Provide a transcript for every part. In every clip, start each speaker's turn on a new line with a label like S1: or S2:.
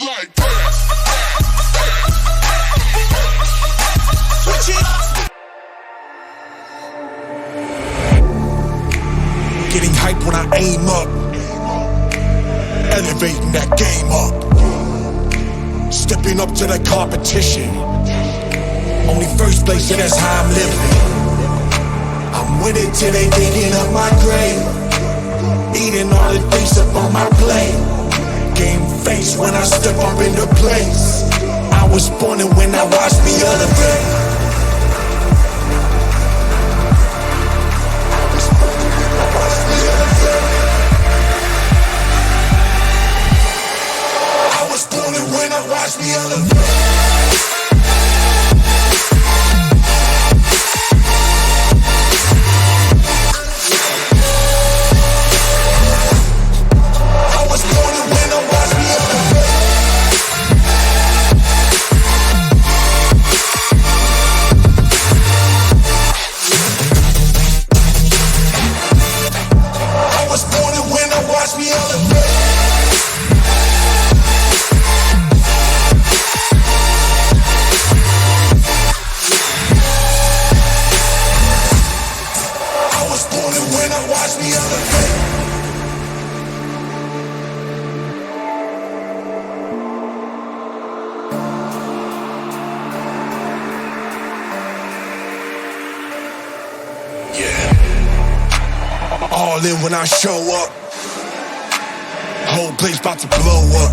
S1: like that. Switch it. Getting hype when I aim up, elevating that game up, stepping up to the competition. Only first place, and that's how I'm living. I'm winning till they digging up my grave, eating all the things up on my plate. Game face when I step up into place. I was born and when I watched me elevate. When I watch me elevate. I was born and when I watch me elevate. I was born and when I watch me elevate. When I watch me elevate. Yeah. All in when I show up. Whole place about to blow up.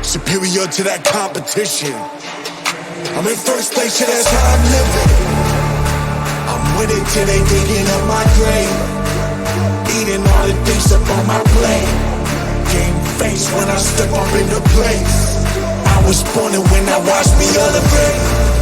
S1: Superior to that competition. I'm in first place, yeah, that's how I'm living. I'm winning till they digging up my grave, eating all the things up on my plate. Game face when I step up into place. I was born and when I watch me elevate.